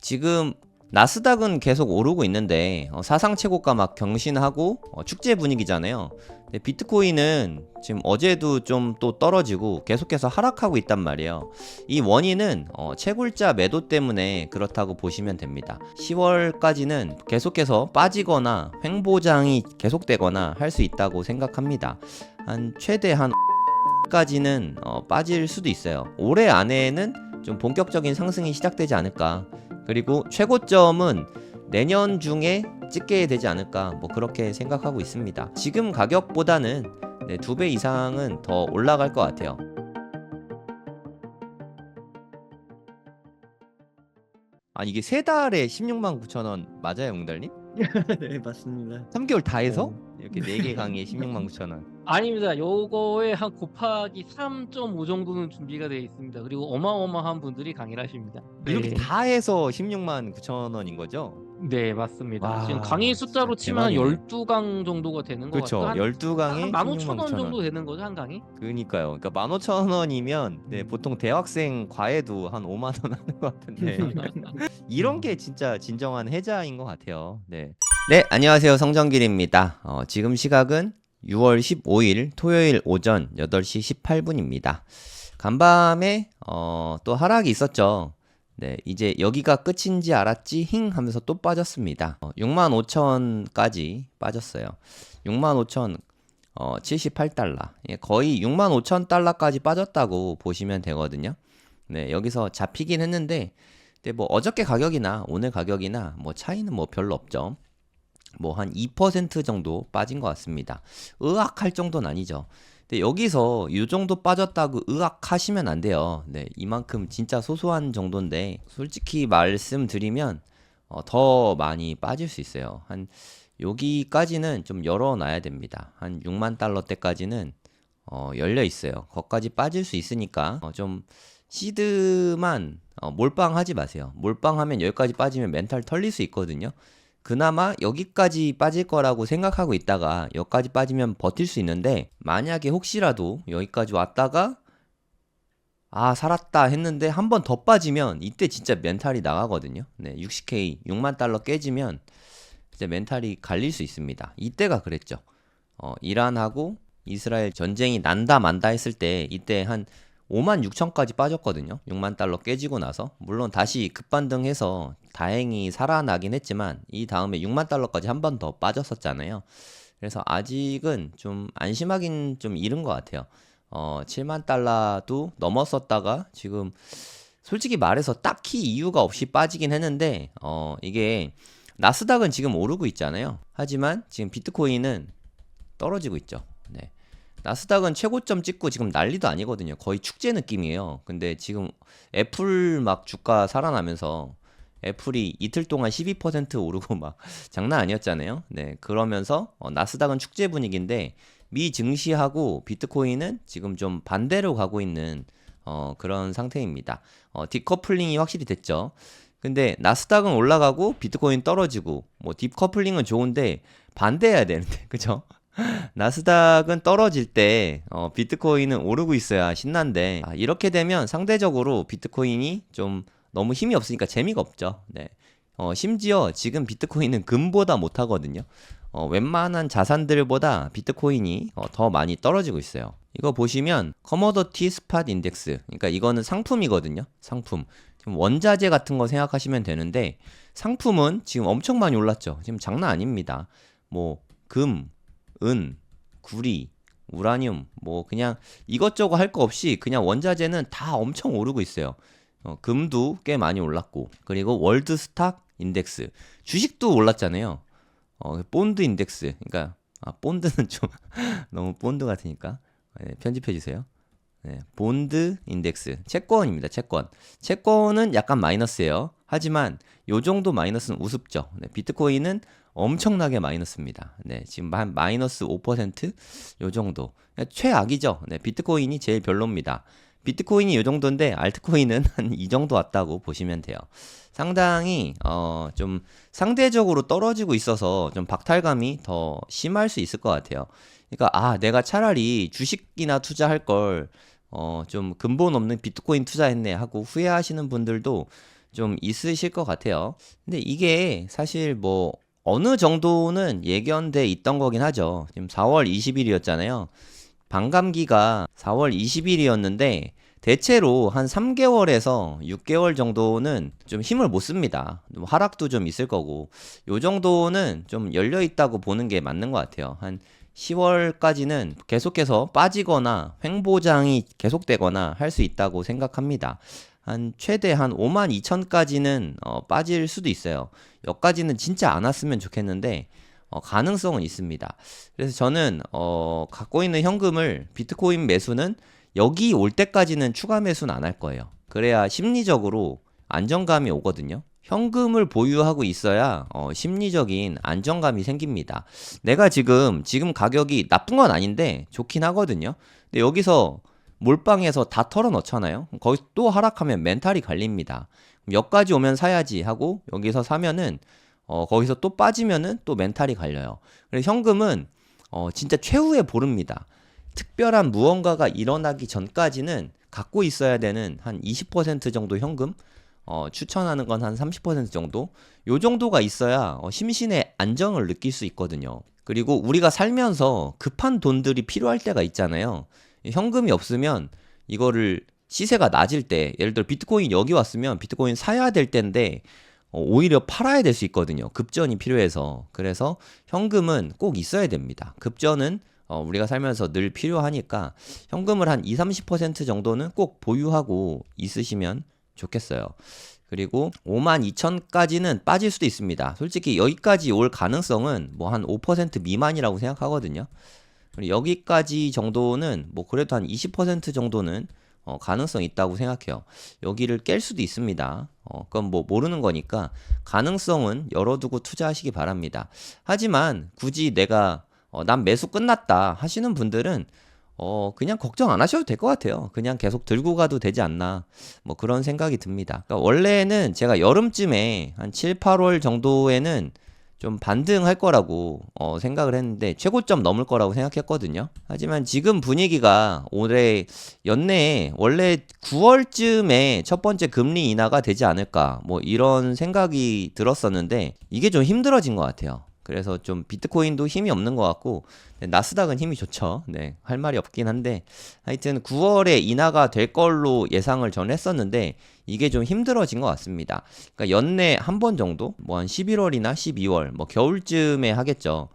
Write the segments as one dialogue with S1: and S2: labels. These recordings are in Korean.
S1: 지금 나스닥은 계속 오르고 있는데 사상 최고가 막 경신하고 축제 분위기잖아요. 근데 비트코인은 지금 어제도 좀 또 떨어지고 계속해서 하락하고 있단 말이에요. 이 원인은 채굴자 매도 때문에 그렇다고 보시면 됩니다. 10월까지는 계속해서 빠지거나 횡보장이 계속되거나 할 수 있다고 생각합니다. 한 최대 한 까지는 빠질 수도 있어요. 올해 안에는 좀 본격적인 상승이 시작되지 않을까. 그리고 최고점은 내년 중에 찍게 되지 않을까, 뭐 그렇게 생각하고 있습니다. 지금 가격보다는 2배 이상은 더 올라갈 것 같아요. 아니 이게 3달에 16만 9천 원 맞아요, 웅달님?
S2: 네, 맞습니다.
S1: 3개월 다 해서
S2: 어.
S1: 이렇게 4개 강의에 16만 9천 원.
S3: 아닙니다. 요거에 한 곱하기 3.5 정도는 준비가 되어 있습니다. 그리고 어마어마한 분들이 강의를 하십니다.
S1: 이렇게
S3: 네.
S1: 다 해서 16만 9천 원인 거죠?
S3: 네, 맞습니다.
S1: 와,
S3: 지금 강의 숫자로
S1: 진짜
S3: 치면 한
S1: 대박이네.
S3: 12강 정도가 되는 것
S1: 그쵸,
S3: 같아요. 한
S1: 12강에 16만
S3: 15,000원
S1: 9천
S3: 정도
S1: 원.
S3: 되는 거죠, 한 강의?
S1: 그니까요. 그러니까 15,000원이면 보통 대학생 과외도 한 5만 원 하는 것 같은데 이런 게 진짜 진정한 혜자인 것 같아요. 네. 네, 안녕하세요. 성정길입니다. 지금 시각은 6월 15일 토요일 오전 8시 18분입니다. 간밤에 또 하락이 있었죠. 네, 이제 여기가 끝인지 알았지 힝 하면서 또 빠졌습니다. 65,000까지 빠졌어요. 65,000 78달러. 예, 거의 65,000달러까지 빠졌다고 보시면 되거든요. 네, 여기서 잡히긴 했는데, 근데 뭐 어저께 가격이나 오늘 가격이나 뭐 차이는 뭐 별로 없죠. 뭐 한 2% 정도 빠진 것 같습니다. 의학할 정도는 아니죠. 근데 여기서 이 정도 빠졌다고 의학하시면 안 돼요. 네, 이만큼 진짜 소소한 정도인데, 솔직히 말씀드리면 더 많이 빠질 수 있어요. 한 여기까지는 좀 열어놔야 됩니다. 한 6만 달러대까지는 열려 있어요. 거기까지 빠질 수 있으니까 좀 시드만 몰빵하지 마세요. 몰빵하면 여기까지 빠지면 멘탈 털릴 수 있거든요. 그나마 여기까지 빠질 거라고 생각하고 있다가 여기까지 빠지면 버틸 수 있는데, 만약에 혹시라도 여기까지 왔다가 아 살았다 했는데 한 번 더 빠지면 이때 진짜 멘탈이 나가거든요. 네, 60K 6만 달러 깨지면 이제 멘탈이 갈릴 수 있습니다. 이때가 그랬죠. 이란하고 이스라엘 전쟁이 난다 만다 했을 때 이때 한 5만 6천까지 빠졌거든요. 6만 달러 깨지고 나서. 물론 다시 급반등해서 다행히 살아나긴 했지만 이 다음에 6만 달러까지 한 번 더 빠졌었잖아요. 그래서 아직은 좀 안심하긴 좀 이른 것 같아요. 7만 달러도 넘었었다가 지금 솔직히 말해서 딱히 이유가 없이 빠지긴 했는데 이게 나스닥은 지금 오르고 있잖아요. 하지만 지금 비트코인은 떨어지고 있죠. 네. 나스닥은 최고점 찍고 지금 난리도 아니거든요. 거의 축제 느낌이에요. 근데 지금 애플 막 주가 살아나면서 애플이 이틀 동안 12% 오르고 막 장난 아니었잖아요. 네. 그러면서 나스닥은 축제 분위기인데 미 증시하고 비트코인은 지금 좀 반대로 가고 있는 그런 상태입니다. 디커플링이 확실히 됐죠. 근데 나스닥은 올라가고 비트코인 떨어지고 뭐 딥커플링은 좋은데 반대해야 되는데 그죠? 나스닥은 떨어질 때 비트코인은 오르고 있어야 신난데 이렇게 되면 상대적으로 비트코인이 좀 너무 힘이 없으니까 재미가 없죠. 네. 심지어 지금 비트코인은 금보다 못하거든요. 웬만한 자산들보다 비트코인이 더 많이 떨어지고 있어요. 이거 보시면 커머더티 스팟 인덱스, 그러니까 이거는 상품이거든요. 상품. 지금 원자재 같은 거 생각하시면 되는데 상품은 지금 엄청 많이 올랐죠. 지금 장난 아닙니다. 뭐 금, 은, 구리, 우라늄, 뭐 그냥 이것저것 할 거 없이 그냥 원자재는 다 엄청 오르고 있어요. 금도 꽤 많이 올랐고, 그리고 월드 스탁 인덱스, 주식도 올랐잖아요. 본드 인덱스, 그러니까 본드는 좀 너무 본드 같으니까 네, 편집해 주세요. 네, 본드 인덱스, 채권입니다. 채권은 약간 마이너스예요. 하지만 요 정도 마이너스는 우습죠. 네, 비트코인은 엄청나게 마이너스입니다. 네, 지금 한 마이너스 5%요 정도. 최악이죠. 네, 비트코인이 제일 별로입니다. 비트코인이 요 정도인데 알트코인은 한 이 정도 왔다고 보시면 돼요. 상당히 좀 상대적으로 떨어지고 있어서 좀 박탈감이 더 심할 수 있을 것 같아요. 그러니까 내가 차라리 주식이나 투자할 걸 좀 근본 없는 비트코인 투자했네 하고 후회하시는 분들도 좀 있으실 것 같아요. 근데 이게 사실 뭐 어느 정도는 예견돼 있던 거긴 하죠. 지금 4월 20일이었잖아요. 반감기가 4월 20일이었는데 대체로 한 3개월에서 6개월 정도는 좀 힘을 못 씁니다. 하락도 좀 있을 거고 요 정도는 좀 열려 있다고 보는 게 맞는 것 같아요. 한 10월까지는 계속해서 빠지거나 횡보장이 계속되거나 할 수 있다고 생각합니다. 한 최대 한 52,000까지는 빠질 수도 있어요. 여기까지는 진짜 안 왔으면 좋겠는데 가능성은 있습니다. 그래서 저는 갖고 있는 현금을 비트코인 매수는 여기 올 때까지는 추가 매수는 안 할 거예요. 그래야 심리적으로 안정감이 오거든요. 현금을 보유하고 있어야 심리적인 안정감이 생깁니다. 내가 지금 가격이 나쁜 건 아닌데 좋긴 하거든요. 근데 여기서 몰빵해서 다 털어 넣잖아요. 거기서 또 하락하면 멘탈이 갈립니다. 여기까지 오면 사야지 하고 여기서 사면은 거기서 또 빠지면은 또 멘탈이 갈려요. 그래서 현금은 진짜 최후의 보루입니다. 특별한 무언가가 일어나기 전까지는 갖고 있어야 되는 한 20% 정도 현금, 추천하는 건 한 30% 정도? 요 정도가 있어야 심신의 안정을 느낄 수 있거든요. 그리고 우리가 살면서 급한 돈들이 필요할 때가 있잖아요. 현금이 없으면 이거를 시세가 낮을 때, 예를 들어 비트코인 여기 왔으면 비트코인 사야 될 때인데 오히려 팔아야 될 수 있거든요. 급전이 필요해서. 그래서 현금은 꼭 있어야 됩니다. 급전은 우리가 살면서 늘 필요하니까 현금을 한 20-30% 정도는 꼭 보유하고 있으시면 좋겠어요. 그리고 52,000까지는 빠질 수도 있습니다. 솔직히 여기까지 올 가능성은 뭐 한 5% 미만이라고 생각하거든요. 그리고 여기까지 정도는 뭐 그래도 한 20% 정도는 가능성 있다고 생각해요. 여기를 깰 수도 있습니다. 그건 뭐 모르는 거니까 가능성은 열어두고 투자하시기 바랍니다. 하지만 굳이 내가 난 매수 끝났다 하시는 분들은 그냥 걱정 안 하셔도 될 것 같아요. 그냥 계속 들고 가도 되지 않나 뭐 그런 생각이 듭니다. 그러니까 원래는 제가 여름쯤에 한 7, 8월 정도에는 좀 반등할 거라고 생각을 했는데 최고점 넘을 거라고 생각했거든요. 하지만 지금 분위기가 올해 연내에 원래 9월쯤에 첫 번째 금리 인하가 되지 않을까 뭐 이런 생각이 들었었는데 이게 좀 힘들어진 것 같아요. 그래서 좀 비트코인도 힘이 없는 것 같고 나스닥은 힘이 좋죠. 네, 할 말이 없긴 한데 하여튼 9월에 인하가 될 걸로 예상을 전 했었는데 이게 좀 힘들어진 것 같습니다. 그러니까 연내 한 번 정도, 뭐 한 11월이나 12월, 뭐 겨울쯤에 하겠죠.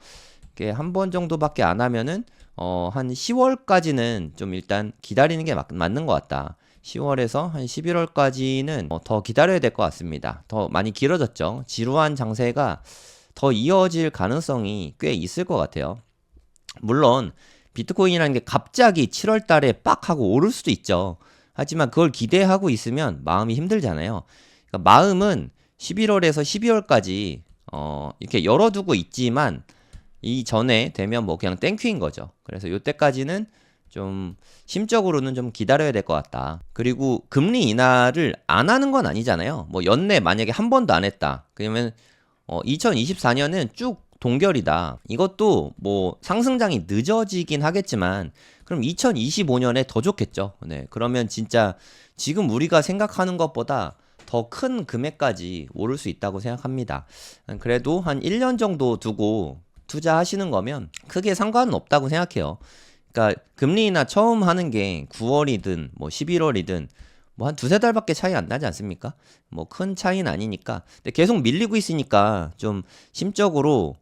S1: 이게 한 번 정도밖에 안 하면은 한 10월까지는 좀 일단 기다리는 게 맞는 것 같다. 10월에서 한 11월까지는 더 기다려야 될 것 같습니다. 더 많이 길어졌죠. 지루한 장세가 더 이어질 가능성이 꽤 있을 것 같아요. 물론 비트코인이라는 게 갑자기 7월 달에 빡 하고 오를 수도 있죠. 하지만 그걸 기대하고 있으면 마음이 힘들잖아요. 그러니까 마음은 11월에서 12월까지 이렇게 열어두고 있지만 이 전에 되면 뭐 그냥 땡큐인 거죠. 그래서 이때까지는 좀 심적으로는 좀 기다려야 될 것 같다. 그리고 금리 인하를 안 하는 건 아니잖아요. 뭐 연내 만약에 한 번도 안 했다. 그러면 2024년은 쭉 동결이다. 이것도 뭐 상승장이 늦어지긴 하겠지만 그럼 2025년에 더 좋겠죠. 네. 그러면 진짜 지금 우리가 생각하는 것보다 더 큰 금액까지 오를 수 있다고 생각합니다. 그래도 한 1년 정도 두고 투자하시는 거면 크게 상관은 없다고 생각해요. 그러니까 금리 인하 처음 하는 게 9월이든 뭐 11월이든 뭐 한 두세 달밖에 차이 안 나지 않습니까? 뭐 큰 차이는 아니니까. 근데 계속 밀리고 있으니까 좀 심적으로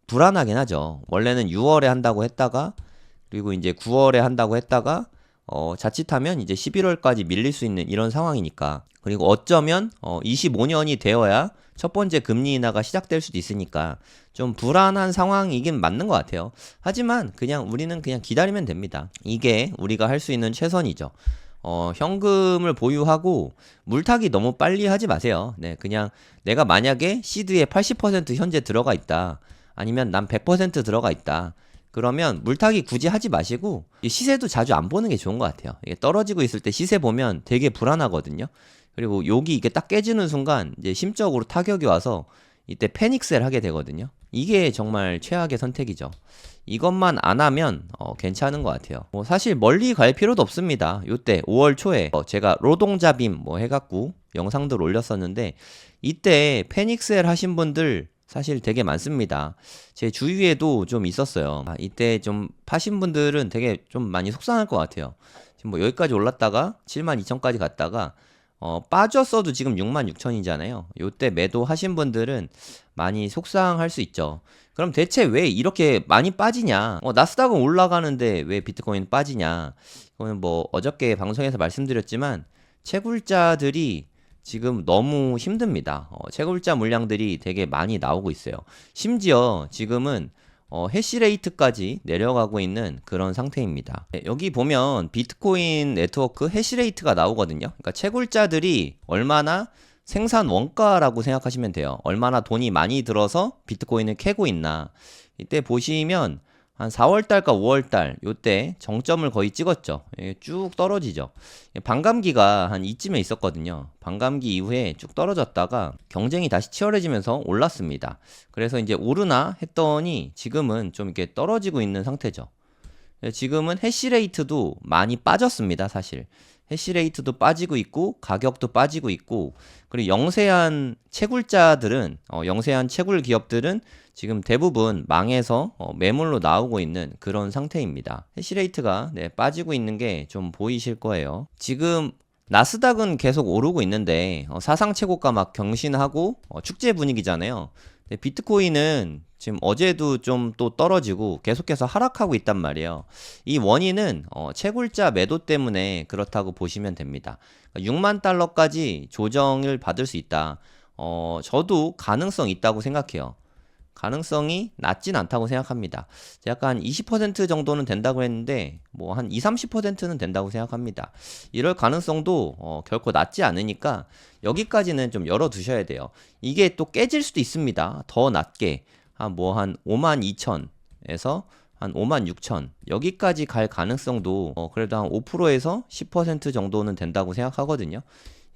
S1: 불안하긴 하죠. 원래는 6월에 한다고 했다가 그리고 이제 9월에 한다고 했다가 자칫하면 이제 11월까지 밀릴 수 있는 이런 상황이니까. 그리고 어쩌면 25년이 되어야 첫 번째 금리 인하가 시작될 수도 있으니까 좀 불안한 상황이긴 맞는 것 같아요. 하지만 우리는 그냥 기다리면 됩니다. 이게 우리가 할 수 있는 최선이죠. 현금을 보유하고 물타기 너무 빨리 하지 마세요. 네, 그냥 내가 만약에 시드에 80% 현재 들어가 있다. 아니면 난 100% 들어가 있다. 그러면 물타기 굳이 하지 마시고 시세도 자주 안 보는 게 좋은 것 같아요. 이게 떨어지고 있을 때 시세 보면 되게 불안하거든요. 그리고 여기 이게 딱 깨지는 순간 이제 심적으로 타격이 와서 이때 패닉셀 하게 되거든요. 이게 정말 최악의 선택이죠. 이것만 안 하면 괜찮은 것 같아요. 뭐 사실 멀리 갈 필요도 없습니다. 요때 5월 초에 제가 노동자빔 뭐 해갖고 영상들 올렸었는데 이때 패닉셀 하신 분들 사실 되게 많습니다. 제 주위에도 좀 있었어요. 이때 좀 파신 분들은 되게 좀 많이 속상할 것 같아요. 지금 뭐 여기까지 올랐다가 72,000까지 갔다가 빠졌어도 지금 66,000이잖아요. 요때 매도 하신 분들은 많이 속상할 수 있죠. 그럼 대체 왜 이렇게 많이 빠지냐? 나스닥은 올라가는데 왜 비트코인 빠지냐? 이거는 뭐 어저께 방송에서 말씀드렸지만 채굴자들이 지금 너무 힘듭니다. 채굴자 물량들이 되게 많이 나오고 있어요. 심지어 지금은 해시레이트까지 내려가고 있는 그런 상태입니다. 네, 여기 보면 비트코인 네트워크 해시레이트가 나오거든요. 그러니까 채굴자들이 얼마나 생산 원가라고 생각하시면 돼요. 얼마나 돈이 많이 들어서 비트코인을 캐고 있나. 이때 보시면 한 4월달과 5월달 요때 정점을 거의 찍었죠. 쭉 떨어지죠. 반감기가 한 이쯤에 있었거든요. 반감기 이후에 쭉 떨어졌다가 경쟁이 다시 치열해지면서 올랐습니다. 그래서 이제 오르나 했더니 지금은 좀 이렇게 떨어지고 있는 상태죠. 지금은 해시레이트도 많이 빠졌습니다. 사실 해시레이트도 빠지고 있고 가격도 빠지고 있고, 그리고 영세한 채굴자들은 영세한 채굴 기업들은 지금 대부분 망해서 매물로 나오고 있는 그런 상태입니다. 해시레이트가 빠지고 있는 게 좀 보이실 거예요. 지금 나스닥은 계속 오르고 있는데 사상 최고가 막 경신하고 축제 분위기잖아요. 비트코인은 지금 어제도 좀 또 떨어지고 계속해서 하락하고 있단 말이에요. 이 원인은 채굴자 매도 때문에 그렇다고 보시면 됩니다. 6만 달러까지 조정을 받을 수 있다. 저도 가능성 있다고 생각해요. 가능성이 낮진 않다고 생각합니다. 약간 한 20% 정도는 된다고 했는데 뭐 한 20-30%는 된다고 생각합니다. 이럴 가능성도 결코 낮지 않으니까 여기까지는 좀 열어두셔야 돼요. 이게 또 깨질 수도 있습니다. 더 낮게 한 52,000에서 한 56,000 여기까지 갈 가능성도 그래도 한 5%에서 10% 정도는 된다고 생각하거든요.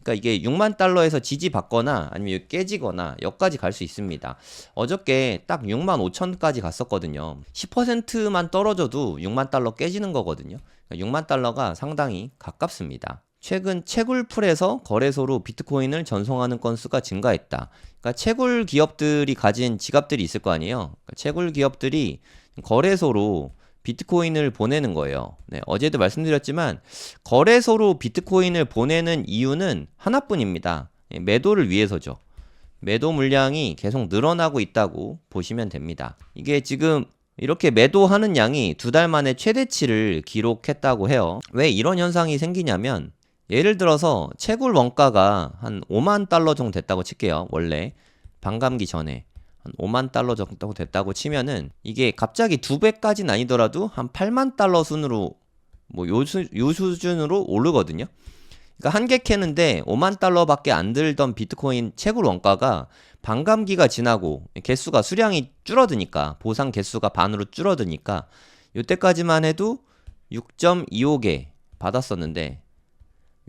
S1: 그러니까 이게 6만 달러에서 지지받거나 아니면 깨지거나 여기까지 갈 수 있습니다. 어저께 딱 6만 5천까지 갔었거든요. 10%만 떨어져도 6만 달러 깨지는 거거든요. 그러니까 6만 달러가 상당히 가깝습니다. 최근 채굴풀에서 거래소로 비트코인을 전송하는 건수가 증가했다. 그러니까 채굴 기업들이 가진 지갑들이 있을 거 아니에요. 그러니까 채굴 기업들이 거래소로 비트코인을 보내는 거예요. 네, 어제도 말씀드렸지만 거래소로 비트코인을 보내는 이유는 하나뿐입니다. 매도를 위해서죠. 매도 물량이 계속 늘어나고 있다고 보시면 됩니다. 이게 지금 이렇게 매도하는 양이 2달 만에 최대치를 기록했다고 해요. 왜 이런 현상이 생기냐면 예를 들어서 채굴 원가가 한 5만 달러 정도 됐다고 칠게요. 원래 반감기 전에 한 5만 달러 정도 됐다고 치면은 이게 갑자기 2배까지는 아니더라도 한 8만 달러 순으로 뭐 요 수준으로 오르거든요. 그러니까 한 개 캐는데 5만 달러밖에 안 들던 비트코인 채굴 원가가 반감기가 지나고 개수가 수량이 줄어드니까 보상 개수가 반으로 줄어드니까 요때까지만 해도 6.25개 받았었는데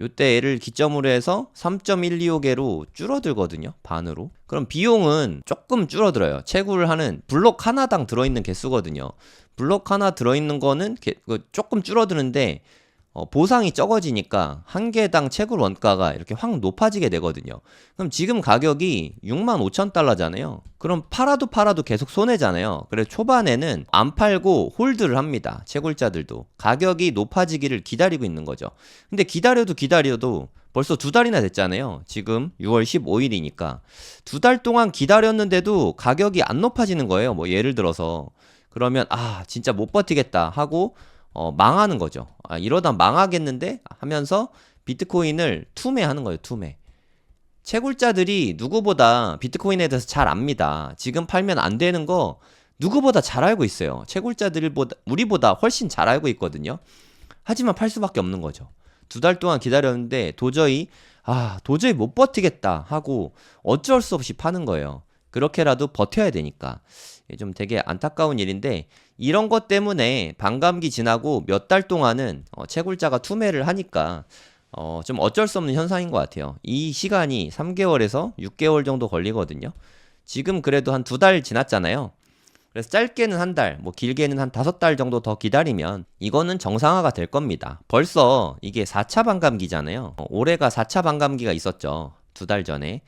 S1: 요때 얘를 기점으로 해서 3.125개로 줄어들거든요. 반으로. 그럼 비용은 조금 줄어들어요. 채굴을 하는 블록 하나당 들어있는 개수거든요. 블록 하나 들어있는 거는 조금 줄어드는데 보상이 적어지니까 한 개당 채굴 원가가 이렇게 확 높아지게 되거든요. 그럼 지금 가격이 65,000달러잖아요. 그럼 팔아도 계속 손해잖아요. 그래서 초반에는 안 팔고 홀드를 합니다. 채굴자들도. 가격이 높아지기를 기다리고 있는 거죠. 근데 기다려도 벌써 2달이나 됐잖아요. 지금 6월 15일이니까. 2달 동안 기다렸는데도 가격이 안 높아지는 거예요. 뭐 예를 들어서. 그러면 진짜 못 버티겠다 하고 망하는 거죠. 이러다 망하겠는데 하면서 비트코인을 투매하는 거예요. 투매. 채굴자들이 누구보다 비트코인에 대해서 잘 압니다. 지금 팔면 안 되는 거 누구보다 잘 알고 있어요. 채굴자들보다 우리보다 훨씬 잘 알고 있거든요. 하지만 팔 수밖에 없는 거죠. 2달 동안 기다렸는데 도저히 못 버티겠다 하고 어쩔 수 없이 파는 거예요. 그렇게라도 버텨야 되니까. 좀 되게 안타까운 일인데 이런 것 때문에 반감기 지나고 몇 달 동안은 채굴자가 투매를 하니까 좀 어쩔 수 없는 현상인 것 같아요. 이 시간이 3개월에서 6개월 정도 걸리거든요. 지금 그래도 한 2달 지났잖아요. 그래서 짧게는 한 달, 뭐 길게는 한 5달 정도 더 기다리면 이거는 정상화가 될 겁니다. 벌써 이게 4차 반감기잖아요. 올해가 4차 반감기가 있었죠. 2달 전에.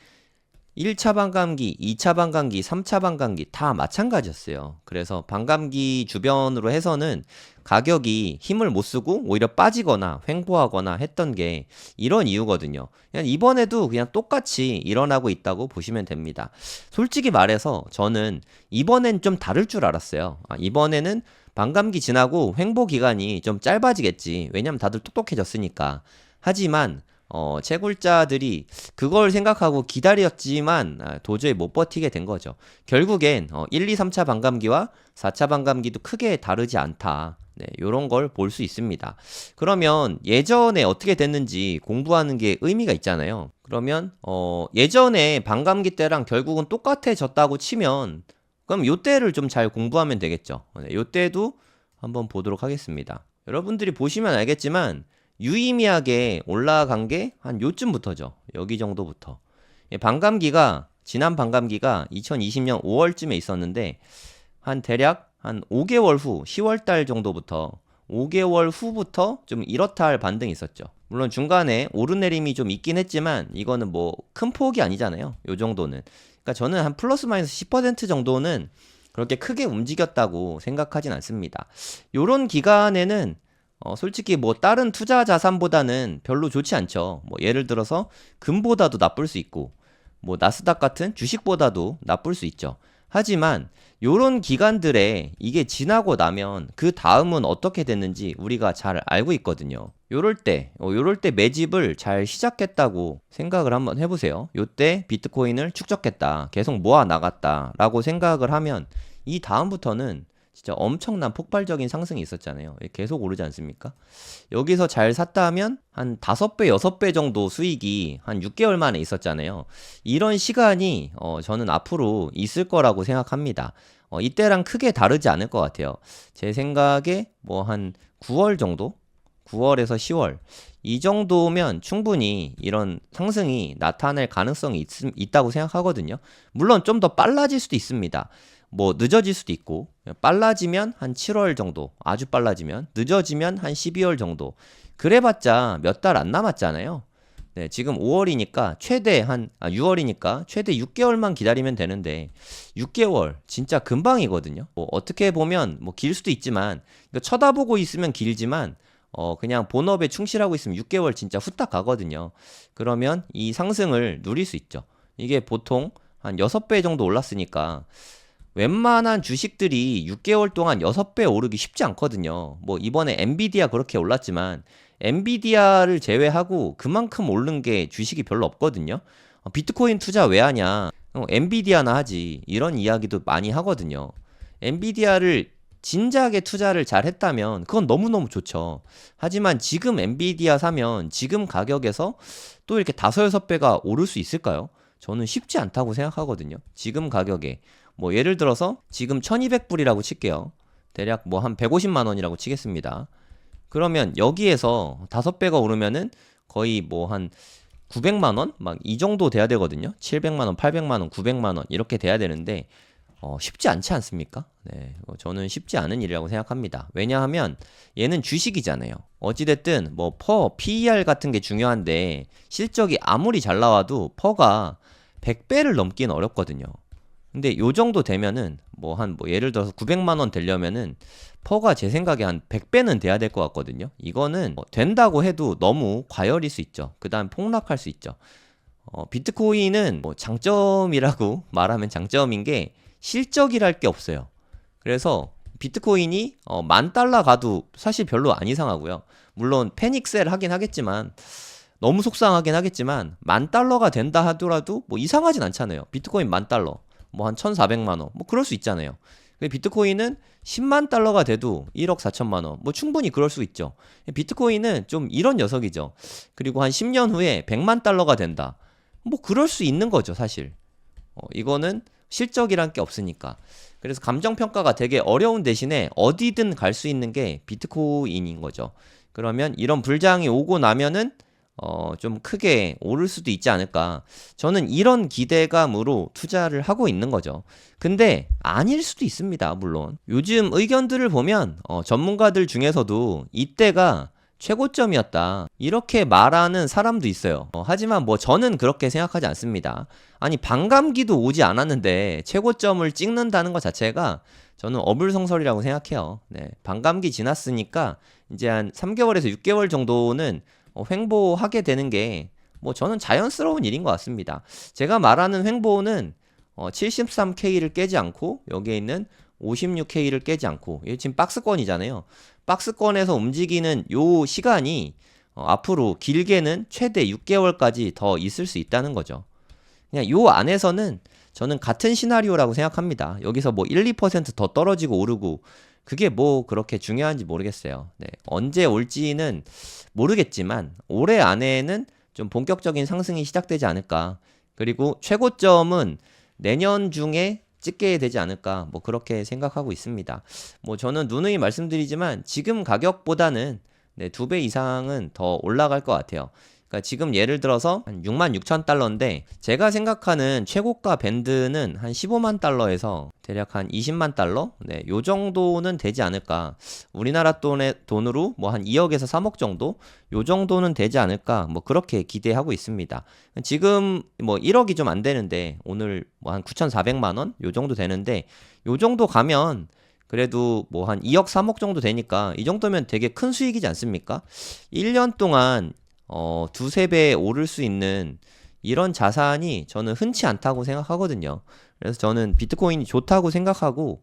S1: 1차 반감기, 2차 반감기, 3차 반감기 다 마찬가지였어요. 그래서 반감기 주변으로 해서는 가격이 힘을 못 쓰고 오히려 빠지거나 횡보하거나 했던 게 이런 이유거든요. 그냥 이번에도 그냥 똑같이 일어나고 있다고 보시면 됩니다. 솔직히 말해서 저는 이번엔 좀 다를 줄 알았어요. 이번에는 반감기 지나고 횡보 기간이 좀 짧아지겠지. 왜냐면 다들 똑똑해졌으니까. 하지만 채굴자들이 그걸 생각하고 기다렸지만 도저히 못 버티게 된 거죠. 결국엔 1, 2, 3차 반감기와 4차 반감기도 크게 다르지 않다. 네, 요런 걸 볼 수 있습니다. 그러면 예전에 어떻게 됐는지 공부하는 게 의미가 있잖아요. 그러면 예전에 반감기 때랑 결국은 똑같아졌다고 치면 그럼 요때를 좀 잘 공부하면 되겠죠. 네, 요때도 한번 보도록 하겠습니다. 여러분들이 보시면 알겠지만 유의미하게 올라간 게 한 요쯤부터죠. 여기 정도부터. 반감기가 지난 반감기가 2020년 5월쯤에 있었는데 한 대략 한 5개월 후 10월 달 정도부터 5개월 후부터 좀 이렇다 할 반등이 있었죠. 물론 중간에 오르내림이 좀 있긴 했지만 이거는 뭐 큰 폭이 아니잖아요. 요 정도는. 그러니까 저는 한 플러스 마이너스 10% 정도는 그렇게 크게 움직였다고 생각하진 않습니다. 요런 기간에는 솔직히 뭐 다른 투자 자산보다는 별로 좋지 않죠. 뭐 예를 들어서 금보다도 나쁠 수 있고 뭐 나스닥 같은 주식보다도 나쁠 수 있죠. 하지만 요런 기간들에 이게 지나고 나면 그 다음은 어떻게 됐는지 우리가 잘 알고 있거든요. 요럴 때 매집을 잘 시작했다고 생각을 한번 해보세요. 요때 비트코인을 축적했다, 계속 모아 나갔다 라고 생각을 하면 이 다음부터는 진짜 엄청난 폭발적인 상승이 있었잖아요. 계속 오르지 않습니까? 여기서 잘 샀다 하면 한 5배, 6배 정도 수익이 한 6개월 만에 있었잖아요. 이런 시간이 저는 앞으로 있을 거라고 생각합니다. 이때랑 크게 다르지 않을 것 같아요. 제 생각에 뭐 한 9월 정도? 9월에서 10월 이 정도면 충분히 이런 상승이 나타날 가능성이 있다고 생각하거든요. 물론 좀 더 빨라질 수도 있습니다. 뭐 늦어질 수도 있고 빨라지면 한 7월 정도, 아주 빨라지면 늦어지면 한 12월 정도. 그래봤자 몇 달 안 남았잖아요. 네, 지금 5월이니까 최대 6월이니까 최대 6개월만 기다리면 되는데 6개월 진짜 금방이거든요. 뭐 어떻게 보면 뭐 길 수도 있지만 이거 쳐다보고 있으면 길지만 그냥 본업에 충실하고 있으면 6개월 진짜 후딱 가거든요. 그러면 이 상승을 누릴 수 있죠. 이게 보통 한 6배 정도 올랐으니까 웬만한 주식들이 6개월 동안 6배 오르기 쉽지 않거든요. 뭐 이번에 엔비디아 그렇게 올랐지만 엔비디아를 제외하고 그만큼 오른 게 주식이 별로 없거든요. 비트코인 투자 왜 하냐? 엔비디아나 하지. 이런 이야기도 많이 하거든요. 엔비디아를 진작에 투자를 잘 했다면 그건 너무너무 좋죠. 하지만 지금 엔비디아 사면 지금 가격에서 또 이렇게 5, 6배가 오를 수 있을까요? 저는 쉽지 않다고 생각하거든요. 지금 가격에. 뭐 예를 들어서 지금 1200불이라고 칠게요. 대략 뭐 한 150만 원이라고 치겠습니다. 그러면 여기에서 5배가 오르면은 거의 뭐 한 900만 원? 막 이 정도 돼야 되거든요. 700만 원, 800만 원, 900만 원 이렇게 돼야 되는데 쉽지 않지 않습니까? 네, 저는 쉽지 않은 일이라고 생각합니다. 왜냐하면 얘는 주식이잖아요. 어찌됐든 뭐 PER 같은 게 중요한데 실적이 아무리 잘 나와도 퍼가 100배를 넘기는 어렵거든요. 근데 요 정도 되면은 뭐 예를 들어서 900만 원 되려면은 퍼가 제 생각에 한 100배는 돼야 될 것 같거든요. 이거는 된다고 해도 너무 과열일 수 있죠. 그 다음 폭락할 수 있죠. 비트코인은 뭐 장점이라고 말하면 장점인 게 실적이랄 게 없어요. 그래서 비트코인이 $10,000 가도 사실 별로 안 이상하고요. 물론 패닉셀 하긴 하겠지만 너무 속상하긴 하겠지만 $10,000가 된다 하더라도 뭐 이상하진 않잖아요. 비트코인 $10,000 뭐 한 1,400만 원 뭐 그럴 수 있잖아요. 비트코인은 10만 달러가 돼도 1억 4천만 원 뭐 충분히 그럴 수 있죠. 비트코인은 좀 이런 녀석이죠. 그리고 한 10년 후에 100만 달러가 된다. 뭐 그럴 수 있는 거죠, 사실. 이거는 실적이란 게 없으니까. 그래서 감정평가가 되게 어려운 대신에 어디든 갈 수 있는 게 비트코인인 거죠. 그러면 이런 불장이 오고 나면은 좀 크게 오를 수도 있지 않을까. 저는 이런 기대감으로 투자를 하고 있는 거죠. 근데 아닐 수도 있습니다. 물론 요즘 의견들을 보면 전문가들 중에서도 이때가 최고점이었다 이렇게 말하는 사람도 있어요. 하지만 뭐 저는 그렇게 생각하지 않습니다. 아니 반감기도 오지 않았는데 최고점을 찍는다는 것 자체가 저는 어불성설이라고 생각해요. 네, 반감기 지났으니까 이제 한 3개월에서 6개월 정도는 횡보하게 되는 게 뭐 저는 자연스러운 일인 것 같습니다. 제가 말하는 횡보는 73K를 깨지 않고 여기에 있는 56K를 깨지 않고 이게 지금 박스권이잖아요. 박스권에서 움직이는 요 시간이 앞으로 길게는 최대 6개월까지 더 있을 수 있다는 거죠. 그냥 요 안에서는 저는 같은 시나리오라고 생각합니다. 여기서 뭐 1, 2%더 떨어지고 오르고 그게 뭐 그렇게 중요한지 모르겠어요. 네, 언제 올지는 모르겠지만 올해 안에는 좀 본격적인 상승이 시작되지 않을까. 그리고 최고점은 내년 중에 찍게 되지 않을까. 뭐 그렇게 생각하고 있습니다. 뭐 저는 누누이 말씀드리지만 지금 가격보다는 네, 2배 이상은 더 올라갈 것 같아요. 그러니까 지금 예를 들어서 한 66,000달러인데 제가 생각하는 최고가 밴드는 한 15만 달러에서 대략 한 20만 달러? 네, 요 정도는 되지 않을까. 우리나라 돈으로 뭐 한 2억에서 3억 정도? 요 정도는 되지 않을까. 뭐 그렇게 기대하고 있습니다. 지금 뭐 1억이 좀 안 되는데 오늘 뭐 한 9,400만 원? 요 정도 되는데 요 정도 가면 그래도 뭐 한 2억 3억 정도 되니까 이 정도면 되게 큰 수익이지 않습니까? 1년 동안 두세 배 오를 수 있는 이런 자산이 저는 흔치 않다고 생각하거든요. 그래서 저는 비트코인이 좋다고 생각하고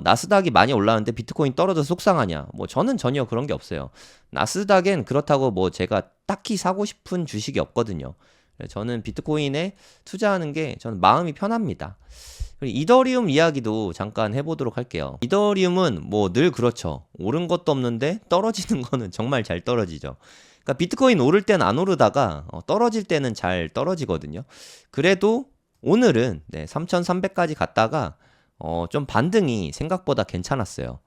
S1: 나스닥이 많이 올라왔는데 비트코인 떨어져서 속상하냐? 뭐 저는 전혀 그런 게 없어요. 나스닥엔 그렇다고 뭐 제가 딱히 사고 싶은 주식이 없거든요. 그래서 저는 비트코인에 투자하는 게 저는 마음이 편합니다. 그리고 이더리움 이야기도 잠깐 해보도록 할게요. 이더리움은 뭐 늘 그렇죠. 오른 것도 없는데 떨어지는 거는 정말 잘 떨어지죠. 그러니까 비트코인 오를 때는 안 오르다가 떨어질 때는 잘 떨어지거든요. 그래도 오늘은 3,300까지 갔다가 좀 반등이 생각보다 괜찮았어요.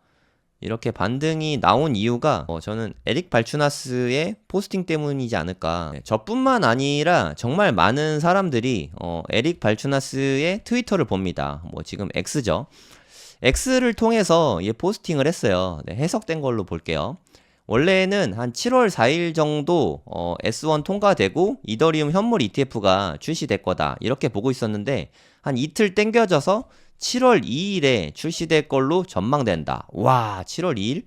S1: 이렇게 반등이 나온 이유가 저는 에릭 발추나스의 포스팅 때문이지 않을까. 저뿐만 아니라 정말 많은 사람들이 에릭 발추나스의 트위터를 봅니다. 뭐 지금 X죠. X를 통해서 포스팅을 했어요. 네, 해석된 걸로 볼게요. 원래는 한 7월 4일 정도 S1 통과되고 이더리움 현물 ETF가 출시될 거다 이렇게 보고 있었는데 한 이틀 땡겨져서 7월 2일에 출시될 걸로 전망된다. 와, 7월 2일?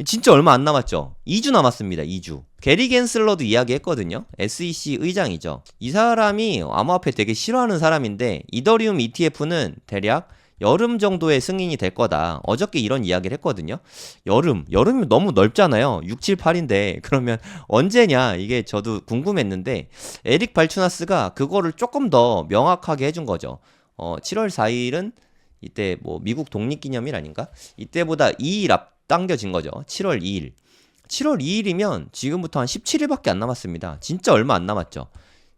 S1: 진짜 얼마 안 남았죠? 2주 남았습니다. 2주. 게리 겐슬러도 이야기했거든요. SEC 의장이죠. 이 사람이 암호화폐 되게 싫어하는 사람인데 이더리움 ETF는 대략 여름 정도의 승인이 될 거다. 어저께 이런 이야기를 했거든요. 여름이 너무 넓잖아요. 6, 7, 8인데 그러면 언제냐 이게 저도 궁금했는데 에릭 발추나스가 그거를 조금 더 명확하게 해준 거죠. 7월 4일은 이때 뭐 미국 독립기념일 아닌가? 이때보다 2일 앞당겨진 거죠. 7월 2일. 7월 2일이면 지금부터 한 17일밖에 안 남았습니다. 진짜 얼마 안 남았죠.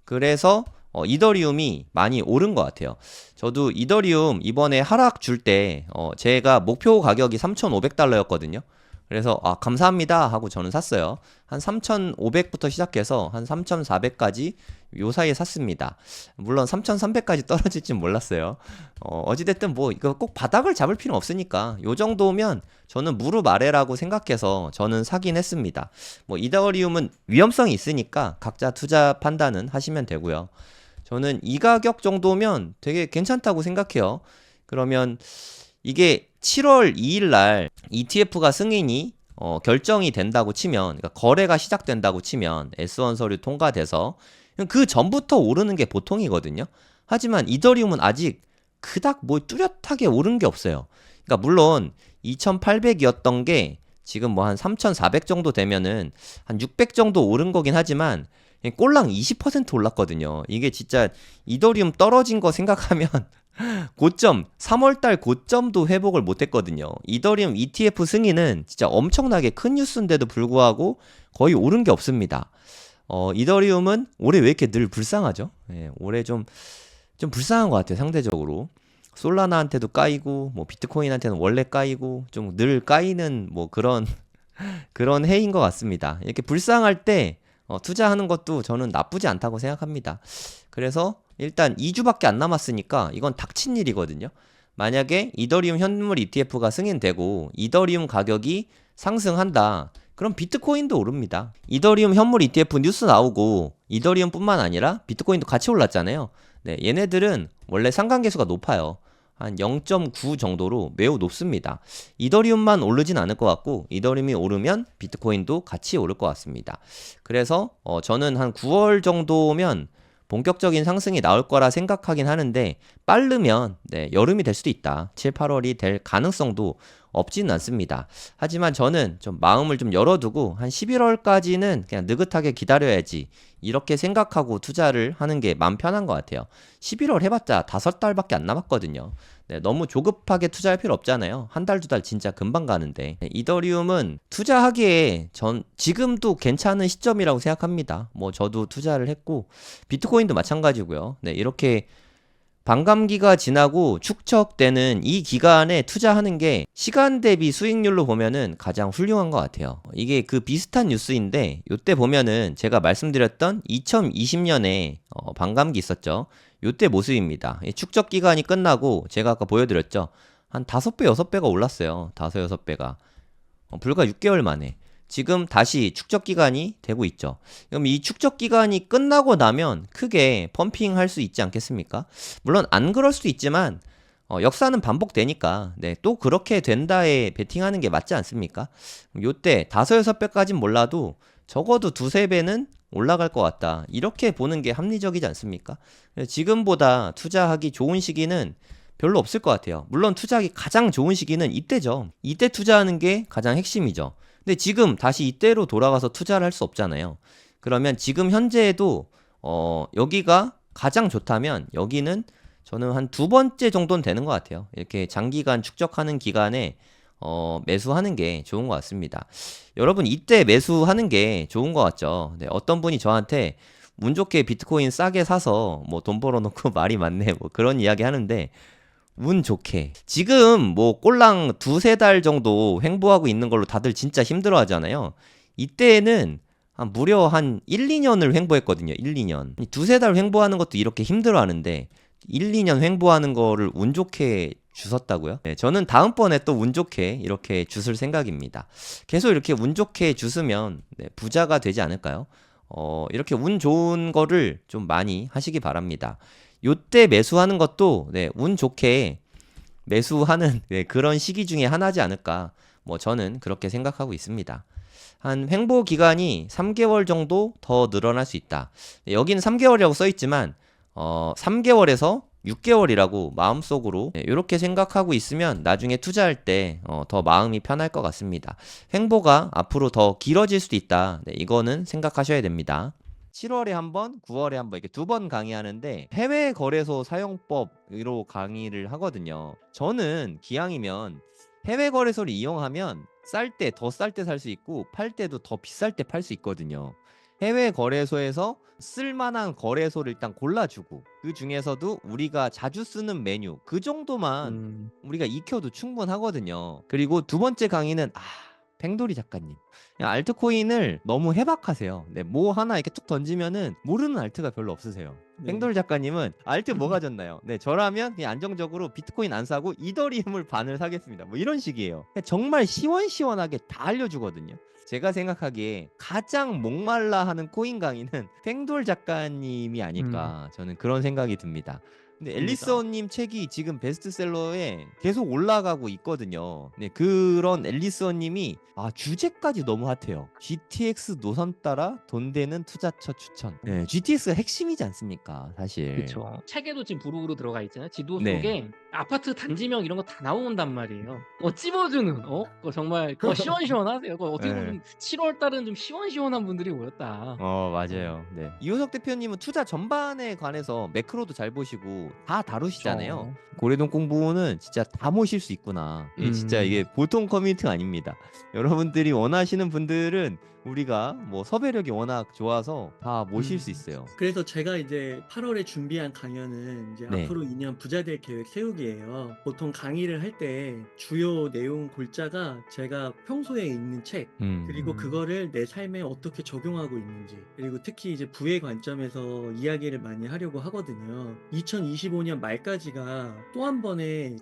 S1: 그래서 이더리움이 많이 오른 것 같아요. 저도 이더리움 이번에 하락 줄 때 제가 목표 가격이 3,500달러였거든요. 그래서 감사합니다 하고 저는 샀어요. 한 3,500부터 시작해서 한 3,400까지 요 사이에 샀습니다. 물론 3,300까지 떨어질진 몰랐어요. 어찌됐든 뭐 이거 꼭 바닥을 잡을 필요는 없으니까 요 정도면 저는 무릎 아래라고 생각해서 저는 사긴 했습니다. 뭐 이더리움은 위험성이 있으니까 각자 투자 판단은 하시면 되고요. 저는 이 가격 정도면 되게 괜찮다고 생각해요. 그러면 이게 7월 2일 날 ETF가 승인이 결정이 된다고 치면, 그러니까 거래가 시작된다고 치면 S1 서류 통과돼서 그 전부터 오르는 게 보통이거든요. 하지만 이더리움은 아직 그닥 뭐 뚜렷하게 오른 게 없어요. 그러니까 물론 2,800이었던 게 지금 뭐 한 3,400 정도 되면은 한 600 정도 오른 거긴 하지만 꼴랑 20% 올랐거든요. 이게 진짜 이더리움 떨어진 거 생각하면 고점 3월달 고점도 회복을 못했거든요. 이더리움 ETF 승인은 진짜 엄청나게 큰 뉴스인데도 불구하고 거의 오른 게 없습니다. 이더리움은 올해 왜 이렇게 늘 불쌍하죠? 예, 올해 좀 불쌍한 것 같아요. 상대적으로 솔라나한테도 까이고 뭐 비트코인한테는 원래 까이고 좀 늘 까이는 뭐 그런 해인 것 같습니다. 이렇게 불쌍할 때 투자하는 것도 저는 나쁘지 않다고 생각합니다. 그래서 일단 2주밖에 안 남았으니까 이건 닥친 일이거든요. 만약에 이더리움 현물 ETF가 승인되고 이더리움 가격이 상승한다. 그럼 비트코인도 오릅니다. 이더리움 현물 ETF 뉴스 나오고 이더리움뿐만 아니라 비트코인도 같이 올랐잖아요. 네, 얘네들은 원래 상관계수가 높아요. 한 0.9 정도로 매우 높습니다. 이더리움만 오르진 않을 것 같고 이더리움이 오르면 비트코인도 같이 오를 것 같습니다. 그래서 저는 한 9월 정도면 본격적인 상승이 나올 거라 생각하긴 하는데 빠르면 네, 여름이 될 수도 있다. 7, 8월이 될 가능성도 없지는 않습니다. 하지만 저는 좀 마음을 좀 열어두고 한 11월까지는 그냥 느긋하게 기다려야지 이렇게 생각하고 투자를 하는 게 마음 편한 것 같아요. 11월 해봤자 5달밖에 안 남았거든요. 네, 너무 조급하게 투자할 필요 없잖아요. 한 달, 2달 진짜 금방 가는데. 네, 이더리움은 투자하기에 전 지금도 괜찮은 시점이라고 생각합니다. 뭐 저도 투자를 했고 비트코인도 마찬가지고요. 네, 이렇게 반감기가 지나고 축적되는 이 기간에 투자하는 게 시간 대비 수익률로 보면은 가장 훌륭한 것 같아요. 이게 그 비슷한 뉴스인데 이때 보면은 제가 말씀드렸던 2020년에 반감기 있었죠. 이때 모습입니다. 축적 기간이 끝나고 제가 아까 보여드렸죠. 한 5배, 6배가 올랐어요. 5, 6배가. 불과 6개월 만에. 지금 다시 축적 기간이 되고 있죠. 그럼 이 축적 기간이 끝나고 나면 크게 펌핑할 수 있지 않겠습니까? 물론 안 그럴 수도 있지만 역사는 반복되니까 네, 또 그렇게 된다에 베팅하는 게 맞지 않습니까? 요때 5, 6배까진 몰라도 적어도 2, 3배는 올라갈 것 같다. 이렇게 보는 게 합리적이지 않습니까? 지금보다 투자하기 좋은 시기는 별로 없을 것 같아요. 물론 투자하기 가장 좋은 시기는 이때죠. 이때 투자하는 게 가장 핵심이죠. 근데 지금 다시 이때로 돌아가서 투자를 할 수 없잖아요. 그러면 지금 현재에도 여기가 가장 좋다면 여기는 저는 한 2번째 정도는 되는 것 같아요. 이렇게 장기간 축적하는 기간에 매수하는 게 좋은 것 같습니다. 여러분 이때 매수하는 게 좋은 것 같죠. 네, 어떤 분이 저한테 운 좋게 비트코인 싸게 사서 뭐 돈 벌어놓고 말이 많네 뭐 그런 이야기 하는데 운 좋게 지금 뭐 꼴랑 2, 3달 정도 횡보하고 있는 걸로 다들 진짜 힘들어 하잖아요. 이때는 무려 한 1, 2년을 횡보했거든요. 1, 2년 2, 3달 횡보하는 것도 이렇게 힘들어 하는데 1, 2년 횡보하는 거를 운 좋게 주셨다고요? 네, 저는 다음번에 또 운 좋게 이렇게 주술 생각입니다. 계속 이렇게 운 좋게 주스면 네, 부자가 되지 않을까요? 이렇게 운 좋은 거를 좀 많이 하시기 바랍니다. 요때 매수하는 것도 네, 운 좋게 매수하는 네, 그런 시기 중에 하나지 않을까. 뭐 저는 그렇게 생각하고 있습니다. 한 횡보 기간이 3개월 정도 더 늘어날 수 있다. 네, 여기는 3개월이라고 써 있지만 3개월에서 6개월이라고 마음속으로 이렇게 생각하고 있으면 나중에 투자할 때 더 마음이 편할 것 같습니다. 횡보가 앞으로 더 길어질 수도 있다. 네, 이거는 생각하셔야 됩니다. 7월에 한 번, 9월에 한 번 이렇게 2번 강의하는데 해외 거래소 사용법으로 강의를 하거든요. 저는 기왕이면 해외 거래소를 이용하면 쌀 때 더 쌀 때 살 수 있고 팔 때도 더 비쌀 때 팔 수 있거든요. 해외 거래소에서 쓸만한 거래소를 일단 골라주고 그 중에서도 우리가 자주 쓰는 메뉴 그 정도만 우리가 익혀도 충분하거든요. 그리고 2번째 강의는 팽돌이 작가님 그냥 알트코인을 너무 해박하세요. 네, 뭐 하나 이렇게 툭 던지면은 모르는 알트가 별로 없으세요.
S2: 네.
S1: 팽돌이 작가님은 알트 뭐 가졌나요? 네, 저라면 그냥 안정적으로 비트코인 안 사고 이더리움을 반을 사겠습니다. 뭐 이런 식이에요. 그냥 정말 시원시원하게 다 알려주거든요. 제가 생각하기에 가장 목말라 하는 코인 강의는 팽돌 작가님이 아닐까 저는 그런 생각이 듭니다. 근데 앨리스원님 책이 지금 베스트셀러에 계속 올라가고 있거든요. 네, 그런 앨리스원님이 주제까지 너무 핫해요. GTX 노선 따라 돈 되는 투자처 추천. 네, GTX가 핵심이지 않습니까, 사실.
S3: 그렇죠. 책에도 지금 부록으로 들어가 있잖아요. 지도
S1: 네.
S3: 속에 아파트 단지명 이런 거 다 나온단 말이에요. 찝어주는 그거 정말 시원시원하세요. 그거 어떻게 보면 7월 달은 좀 시원시원한 분들이 모였다.
S1: 맞아요. 네. 이호석 대표님은 투자 전반에 관해서 매크로도 잘 보시고 다 다루시잖아요.
S3: 그렇죠.
S1: 고래동 공부는 진짜 다 모실 수 있구나. 진짜 이게 보통 커뮤니티가 아닙니다. 여러분들이 원하시는 분들은 우리가 뭐 섭외력이 워낙 좋아서 다 모실 수
S2: 음.
S1: 있어요.
S2: 그래서 제가 이제 8월에 준비한 강연은 이제
S1: 네.
S2: 앞으로 2년 부자 될 계획 세우기예요. 보통 강의를 할 때 주요 내용 골자가 제가 평소에 읽는 책, 그리고 그거를 내 삶에 어떻게 적용하고 있는지, 그리고 특히 이제 부의 관점에서 이야기를 많이 하려고 하거든요. 2025년 말까지가 또 한 번의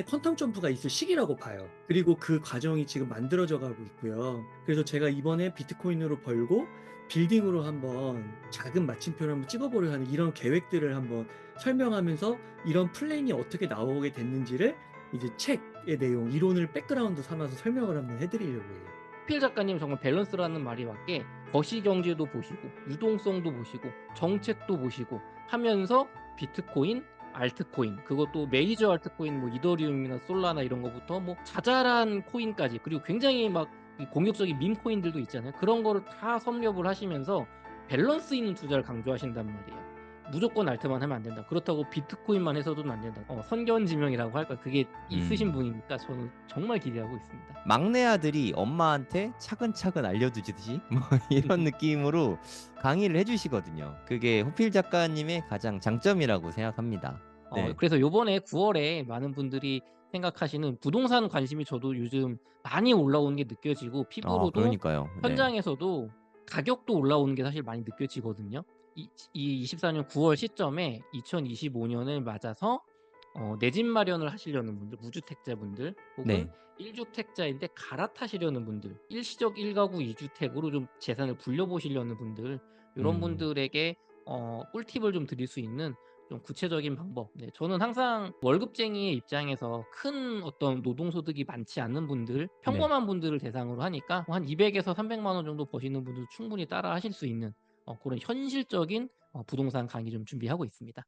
S2: 퀀텀 점프가 있을 시기라고 봐요. 그리고 그 과정이 지금 만들어져 가고 있고요. 그래서 제가 이번에 비트코인으로 벌고 빌딩으로 한번 작은 마침표를 한번 찍어보려 하는 이런 계획들을 한번 설명하면서 이런 플랜이 어떻게 나오게 됐는지를 이제 책의 내용, 이론을 백그라운드 삼아서 설명을 한번 해드리려고 해요.
S3: 필 작가님 정말 밸런스라는 말이 맞게 거시경제도 보시고 유동성도 보시고 정책도 보시고 하면서 비트코인, 알트코인, 그것도 메이저 알트코인 뭐 이더리움이나 솔라나 이런 거부터 뭐 자잘한 코인까지, 그리고 굉장히 막 공격적인 밈 코인들도 있잖아요. 그런 거를 다 섭렵을 하시면서 밸런스 있는 투자를 강조하신단 말이에요. 무조건 알트만 하면 안 된다. 그렇다고 비트코인만 해서는 안 된다. 선견지명이라고 할까? 그게 있으신 분이니까 저는 정말 기대하고 있습니다.
S1: 막내 아들이 엄마한테 차근차근 알려주듯이 뭐 이런 느낌으로 강의를 해주시거든요. 그게 호필 작가님의 가장 장점이라고 생각합니다. 네.
S3: 그래서 요번에 9월에 많은 분들이 생각하시는 부동산 관심이 저도 요즘 많이 올라오는 게 느껴지고, 피부로도
S1: 그러니까요. 네.
S3: 현장에서도 가격도 올라오는 게 사실 많이 느껴지거든요. 이 24년 9월 시점에 2025년을 맞아서 내 집 마련을 하시려는 분들, 무주택자분들 혹은
S1: 네.
S3: 1주택자인데 갈아타시려는 분들, 일시적 1가구 2주택으로 좀 재산을 불려보시려는 분들, 이런 분들에게 꿀팁을 좀 드릴 수 있는 좀 구체적인 방법. 네, 저는 항상 월급쟁이의 입장에서 큰 어떤 노동소득이 많지 않는 분들, 평범한 분들을 대상으로 하니까 한 200에서 300만 원 정도 버시는 분들 충분히 따라 하실 수 있는 그런 현실적인 부동산 강의 좀 준비하고 있습니다.